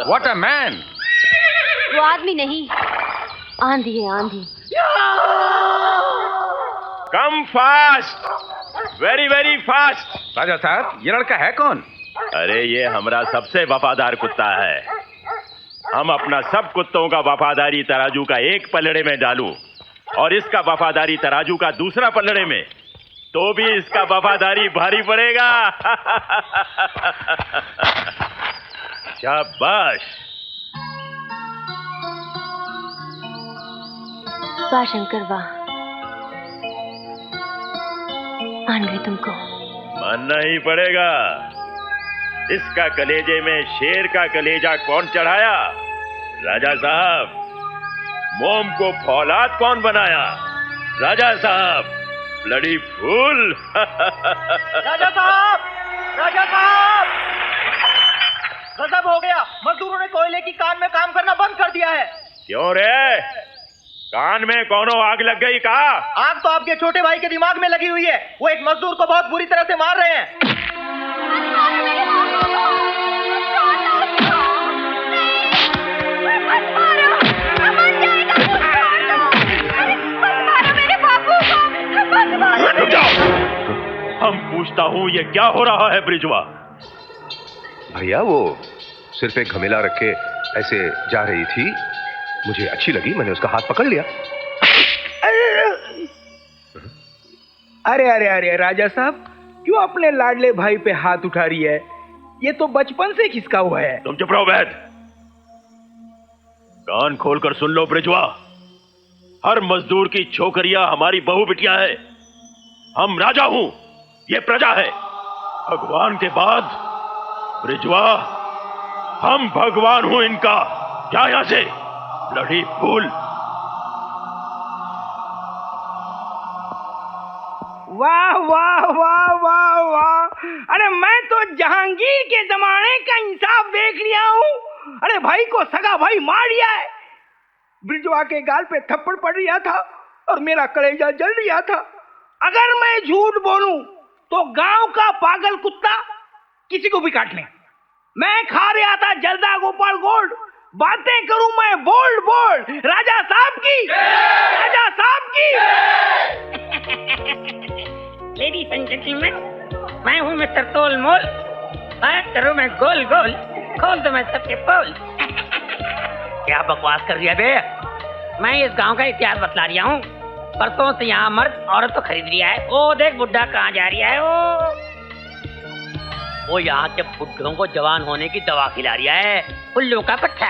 What a man! वो आदमी नहीं, आंधी है आंधी। Come fast, very very fast. राजा साहब, ये लड़का है कौन? अरे ये हमारा सबसे वफादार कुत्ता है। हम अपना सब कुत्तों का वफादारी तराजू का एक पलड़े में डालूं और इसका वफादारी तराजू का दूसरा पलड़े में, तो भी इसका वफादारी भारी पड़ेगा। शाबाश। वाह शंकर वाह, मान गई तुमको। मानना ही पड़ेगा। इसका कलेजे में शेर का कलेजा कौन चढ़ाया? राजा साहब। मोम को फौलाद कौन बनाया? राजा साहब। Bloody fool. राजा साहब, राजा साहब, गजब हो गया। मजदूरों ने कोयले की कान में काम करना बंद कर दिया है। क्यों रे? कान में कौनो आग लग गई का? आग तो आपके छोटे भाई के दिमाग में लगी हुई है। वो एक मजदूर को बहुत बुरी तरह से मार रहे हैं। रुक जाओ। हम पूछता हूँ ये क्या हो रहा है ब्रिजवा? भैया वो सिर्फ एक घमेला रखे ऐसे जा रही थी, मुझे अच्छी लगी, मैंने उसका हाथ पकड़ लिया। अरे अरे अरे राजा साहब, क्यों अपने लाडले भाई पे हाथ उठा रही है? ये तो बचपन से खिसका हुआ है। तुम चुप रहो वैद। कान खोलकर सुन लो ब्रिजवा। हर मजदूर की छोकरियां हमारी बहू बिटिया है। हम राजा हूं, ये प्रजा है। भगवान के बाद ब्रिजवा हम भगवान हूं इनका। क्या यहां से ब्लडी फूल। वाह वाह वाह वाह वाह, अरे मैं तो जहांगीर के जमाने का इंसाफ देख लिया हूँ। अरे भाई को सगा भाई मार दिया है। ब्रिजवा के गाल पे थप्पड़ पड़ रहा था और मेरा कलेजा जल रहा था। अगर मैं झूठ बोलूं तो गांव का पागल कुत्ता किसी को भी काट ले। मैं खा रहा था जर्दा गोपाल गोल्ड, बातें करूं मैं बोल्ड बोल्ड। राजा साहब की, राजा साहब की। लेडीज एंड जेंटलमैन, मैं हूँ मिस्टर तोल मोल। बात करूँ मैं गोल गोल, खोल दो मैं सबके पोल। क्या बकवास कर रही है बे? मैं इस गांव का इतिहास बतला रहा हूँ। बरसों से यहाँ मर्द औरत तो खरीद रिया है। ओ देख बुड्ढा कहाँ जा रही है। वो यहाँ के बुड्ढों को जवान होने की दवा खिला रहा है। उल्लू का पट्टा।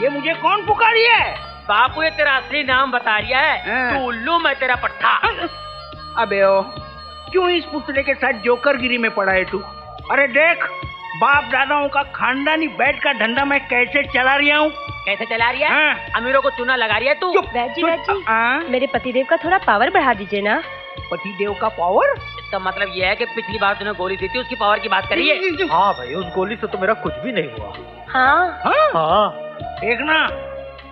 ये मुझे कौन पुकारी है? बापू ये तेरा असली नाम बता रहा है। तू उल्लू, मैं तेरा पट्टा। अबे ओ, क्यों इस पुतले के साथ जोकरगिरी में पड़ा है तू? अरे देख, बाप दादाओं का खानदानी बैठ का धंधा मैं कैसे चला रहा हूँ। कैसे चला रही है? अमीरों को चूना लगा रही है तू। जी, मेरे पतिदेव का थोड़ा पावर बढ़ा दीजिए ना। पतिदेव का पावर? इसका मतलब ये है कि पिछली बार तूने गोली दी थी, उसकी पावर की बात करिए। हाँ भाई, उस गोली से तो मेरा कुछ भी नहीं हुआ। हाँ हाँ, देखना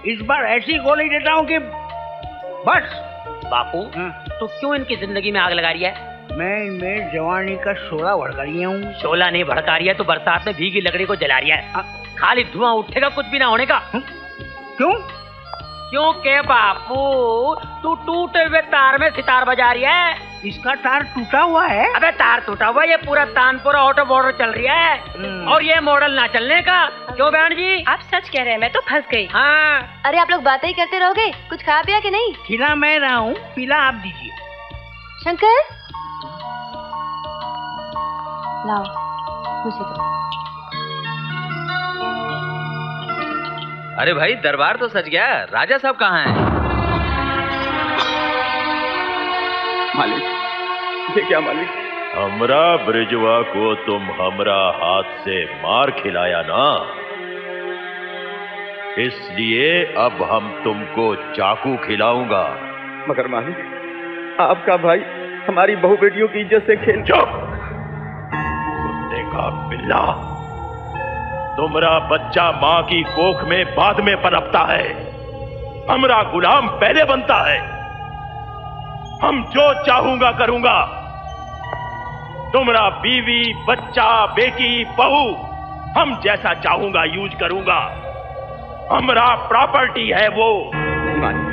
इस बार ऐसी गोली देता हूँ कि बस। बापू तू क्यों इनकी जिंदगी में आग लगा रही है? मैं इनमें जवानी का शोला भड़का रही हूँ। शोला नहीं भड़का रही है, तो बरसात में भीगी लकड़ी को जला रही है। खाली धुआं उठेगा, कुछ भी ना होने का। क्यों? क्योंकि बापू तू टूटे हुए तार में सितार बजा रही है। इसका तार टूटा हुआ है? अबे तार टूटा हुआ, ये पूरा तानपुरा ऑटो बॉर्डर चल रही है। और ये मॉडल ना चलने का क्यों बहन जी? आप सच कह रहे हैं, मैं तो फंस गई। हाँ। अरे आप लोग बातें ही करते रहोगे, कुछ खा पिया कि नहीं? खिला मैं रहा हूँ, पिला आप दीजिए। शंकर, लाओ मुझे दो। अरे भाई दरबार तो सज गया, राजा साहब कहाँ हैं? मालिक, ये क्या मालिक? हमरा ब्रिजवा को तुम हमरा हाथ से मार खिलाया ना, इसलिए अब हम तुमको चाकू खिलाऊंगा। मगर मालिक, आपका भाई हमारी बहू बेटियों की इज्जत से खेल। चुप! कुत्ते का पिल्ला, तुम्हारा बच्चा माँ की कोख में बाद में पनपता है, हमरा गुलाम पहले बनता है। हम जो चाहूंगा करूंगा। तुम्हारा बीवी, बच्चा, बेटी, बहू, हम जैसा चाहूंगा यूज करूंगा। हमरा प्रॉपर्टी है वो। मालिक,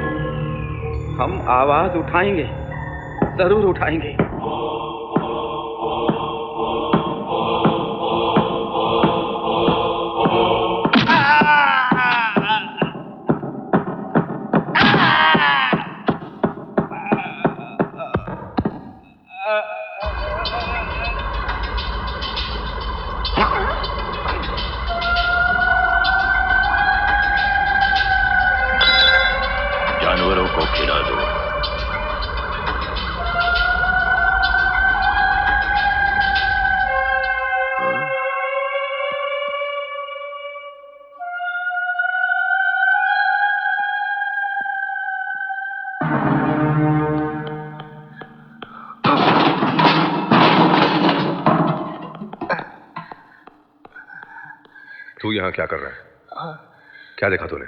हम आवाज उठाएंगे, जरूर उठाएंगे। जानवरों को खिला दो। तू यहाँ क्या कर रहा है? क्या देखा तूने?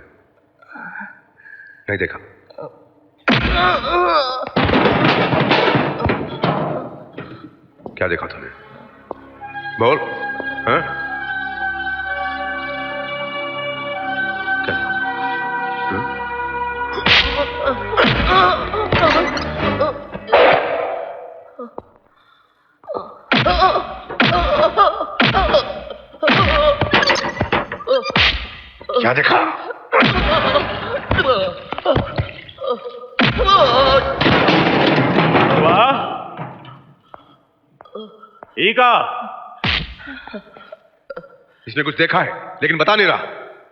नहीं देखा? क्या देखा तूने? बोल। हाँ? क्या देखा? हाँ? क्या देखा? वाह, ईका, इसने कुछ देखा है लेकिन बता नहीं रहा।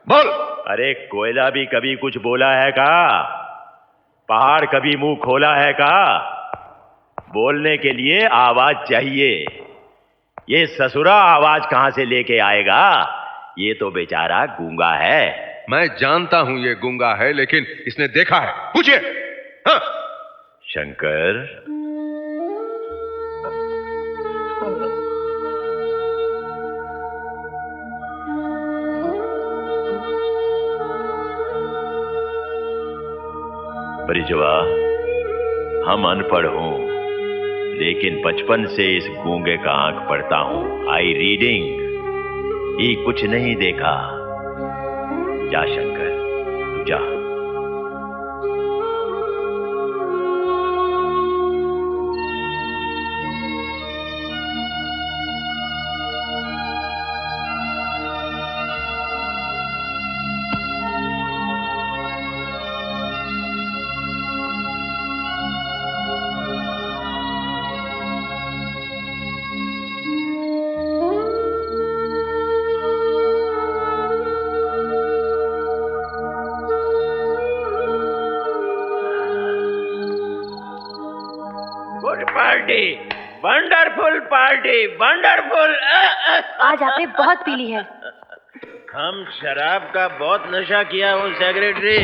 बोल। अरे कोयला भी कभी कुछ बोला है का? पहाड़ कभी मुंह खोला है का? बोलने के लिए आवाज चाहिए। ये ससुरा आवाज कहां से लेके आएगा? ये तो बेचारा गूंगा है। मैं जानता हूं ये गूंगा है, लेकिन इसने देखा है। पूछिए। हाँ? शंकर, ब्रिजवा, हम अनपढ़ हूं, लेकिन बचपन से इस गूंगे का आंख पढ़ता हूं। I reading. ये कुछ नहीं देखा। जा शंकर, तू जा। Good party, wonderful party, wonderful. आज आपने बहुत पी ली है। हम शराब का बहुत नशा किया हूँ सेक्रेटरी।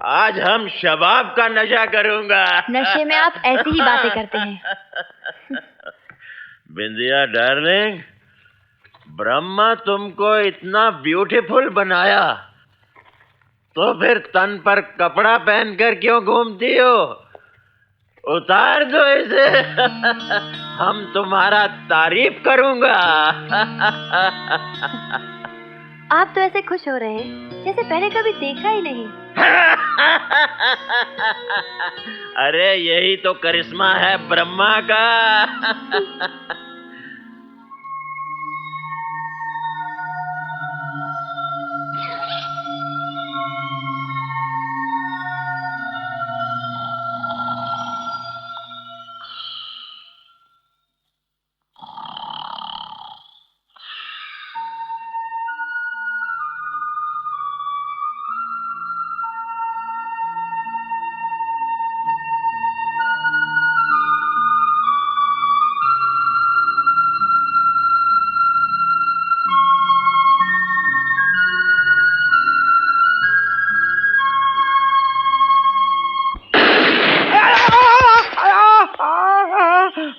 आज हम शबाब का नशा करूंगा। नशे में आप ऐसी ही बातें करते हैं। बिंदिया डार्लिंग, ब्रह्मा तुमको इतना ब्यूटीफुल बनाया, तो फिर तन पर कपड़ा पहनकर क्यों घूमती हो? उतार दो इसे। हम तुम्हारा तारीफ करूंगा। आप तो ऐसे खुश हो रहे हैं जैसे पहले कभी देखा ही नहीं। अरे यही तो करिश्मा है ब्रह्मा का।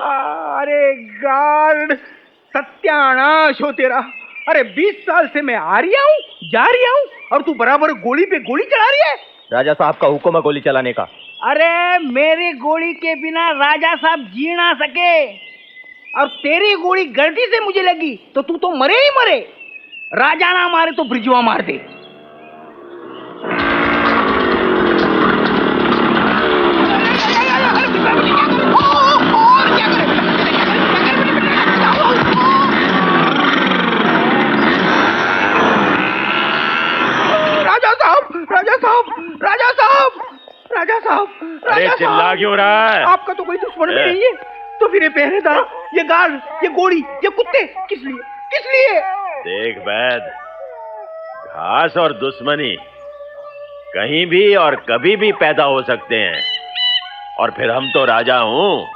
अरे गार्ड, सत्यानाश हो तेरा। अरे 20 साल से मैं आ रिया हूँ, जा रिया हूँ, और तू बराबर गोली पे गोली चला रही है। राजा साहब का हुक्म है गोली चलाने का। अरे मेरी गोली के बिना राजा साहब जी ना सके, और तेरी गोली गलती से मुझे लगी तो तू तो मरे ही मरे। राजा ना मारे तो ब्रिजवा मार दे। राजा साहब, राजा साहब, राजा साहब, राजा साहब, अरे चिल्ला क्यों रहा है? आपका तो कोई दुश्मन भी नहीं है, तो फिर ये पहरेदार, ये गार्ड, ये गोली, ये कुत्ते किस लिए, किस लिए? देख वैद, घास और दुश्मनी कहीं भी और कभी भी पैदा हो सकते हैं, और फिर हम तो राजा हूं।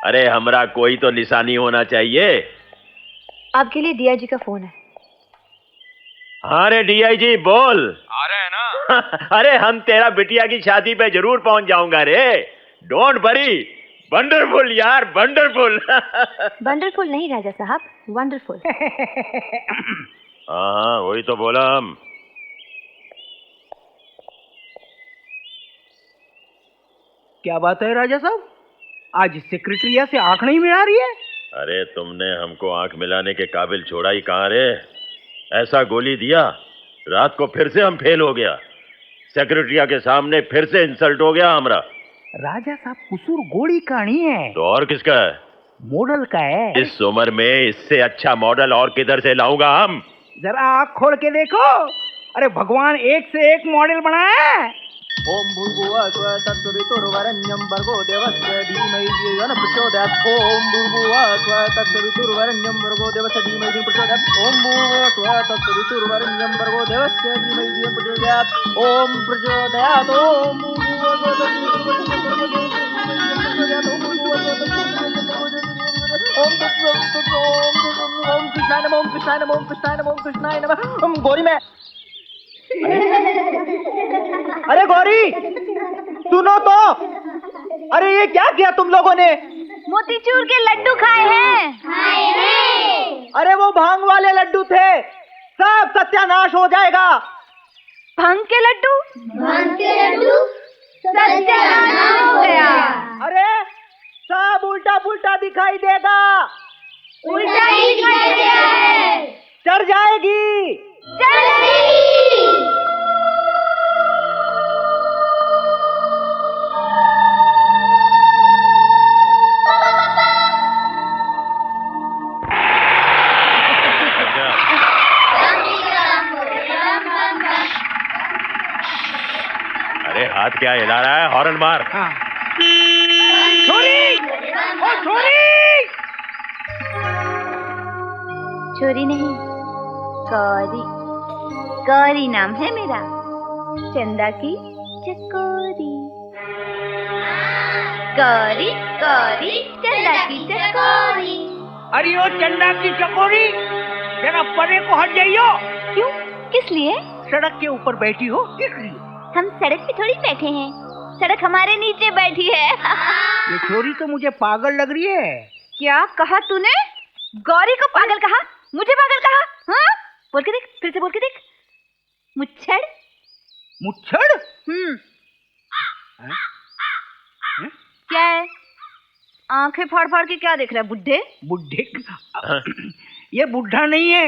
अरे हमरा कोई तो निशानी होना चाहिए। आपके लिए दिया जी का फोन है। हाँ रे डीआईजी, बोल। आ रहे हैं ना? अरे हम तेरा बिटिया की शादी पे जरूर पहुंच जाऊंगा रे। Don't worry. वंडरफुल यार, वंडरफुल। वंडरफुल नहीं राजा साहब, वंडरफुल। हाँ वही तो बोला हम। क्या बात है राजा साहब, आज सेक्रेटरिया से आंख नहीं मिला रही है? अरे तुमने हमको आंख मिलाने के काबिल छोड़ा ही कहाँ रे। ऐसा गोली दिया, रात को फिर से हम फेल हो गया। सेक्रेटरिया के सामने फिर से इंसल्ट हो गया हमरा। राजा साहब, कसूर गोली का नहीं है, तो और किसका है? मॉडल का है। इस उम्र में इससे अच्छा मॉडल और किधर से लाऊंगा हम? जरा आँख खोल के देखो। अरे भगवान एक से एक मॉडल बनाया है। ओम भूर्भुवः स्वः तत्सवितुर्वरेण्यं भर्गो देवस्य धीमहि धियो न प्रचोदयात्। ओम भूर्भुवः स्वः तत्सवितुर्वरेण्यं भर्गो देवस्य धीमहि धियो न प्रचोदयात्। ओम भूर्भुवः स्वः तत्सवितुर्वरेण्यं भर्गो देवस्य धीमहि धियो न प्रचोदयात्। ओम प्रचोदयात्। ओम भूर्भुवः स्वः तत्सवितुर्वरेण्यं भर्गो देवस्य धीमहि धियो न प्रचोदयात्। ओम तत्सवितुर्वरेण्यं ओम कृष्णाय नमः, ओम कृष्णाय नमः, ओम कृष्णाय नमः, ओम कृष्णाय नमः। ओम गौरी में अरे गौरी सुनो तो। अरे ये क्या किया तुम लोगों ने? मोतीचूर के लड्डू खाए हैं। अरे वो भांग वाले लड्डू थे, सब सत्यानाश हो जाएगा। भांग के लड्डू? भांग के लड्डू सत्यानाश हो गया। अरे सब उल्टा पुल्टा दिखाई देगा। उल्टा ही दिखाई दे रहा है। चढ़ जाएगी, चल रही। अरे हाथ क्या हिला रहा है? हॉर्न मार। हाँ। छोरी, ओ छोरी। छोरी नहीं, गौरी। गौरी नाम है मेरा, चंदा की चकोरी। गौरी गौरी चंदा की चकोरी। अरे ओ चंदा की चकोरी, जरा परे को हट जाइयो। क्यों, किस लिए? सड़क के ऊपर बैठी हो, किस लिए? हम सड़क पे थोड़ी बैठे हैं, सड़क हमारे नीचे बैठी है। ये छोरी तो मुझे पागल लग रही है। क्या कहा तूने? गौरी को पागल कहा? मुझे पागल कहा? हाँ? बोल के देख, फिर से बोल के देख। मुच्छड़। मुच्छड़? क्या है? आंखें फाड़ फाड़ के क्या देख रहा है बुड्ढे? बुड्ढे? ये बुढ़ा नहीं है,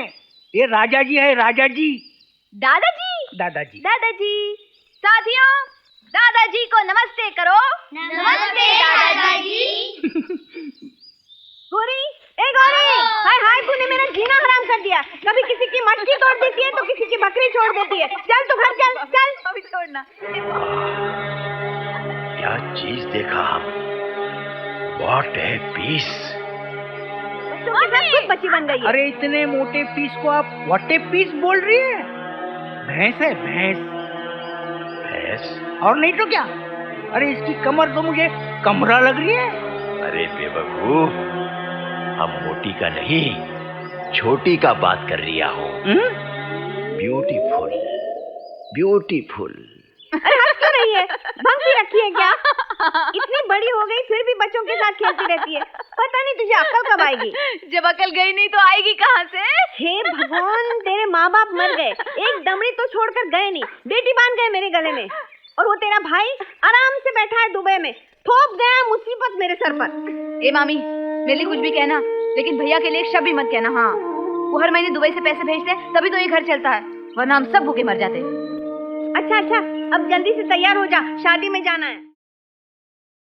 ये राजा जी है, राजा जी। दादाजी। दादाजी। दादाजी। साथियों, दादाजी को नमस्ते करो। नमस्ते दादाजी। गौरी, ए गौरी, हाय हाय, तूने मेरा जीना हराम कर दिया। कभी किसी की मटकी तोड़ देती है तो किसी की बकरी छोड़ देती है। चल तू घर चल, चल। अभी छोड़ना। क्या चीज देखा हम? What a piece! खुद बच्ची बन गई है। अरे इतने मोटे पीस को आप व्हाट ए पीस बोल रही है? भैंस है, भैंस। भैंस? और नहीं तो क्या? अरे इसकी कमर तो मुझे कमरा लग रही है। अरे बेवकूफ, हम मोटी का नहीं, छोटी का बात कर रिया हूँ। Beautiful, beautiful. अरे हंस क्यों रही है? भंग भी रखी है क्या? इतनी बड़ी हो गई फिर भी बच्चों के साथ खेलती रहती है। पता नहीं तुझे अक्ल कब आएगी। जब अकल गई नहीं तो आएगी कहाँ से? हे भगवान, तेरे माँ बाप मर गए, एक दमड़ी तो छोड़कर गए नहीं, बेटी बांध गए मेरे गले में, और वो तेरा भाई आराम से बैठा है दुबई में, थोप गया मुसीबत मेरे सर पर। ए मामी, मेरे लिए कुछ भी कहना, लेकिन भैया के लिए एक शब्द भी मत कहना। हाँ, वो हर महीने दुबई से पैसे भेजते हैं, तभी तो ये घर चलता है, वरना हम सब भूखे मर जाते। अच्छा, अब जल्दी से तैयार हो जा, शादी में जाना है।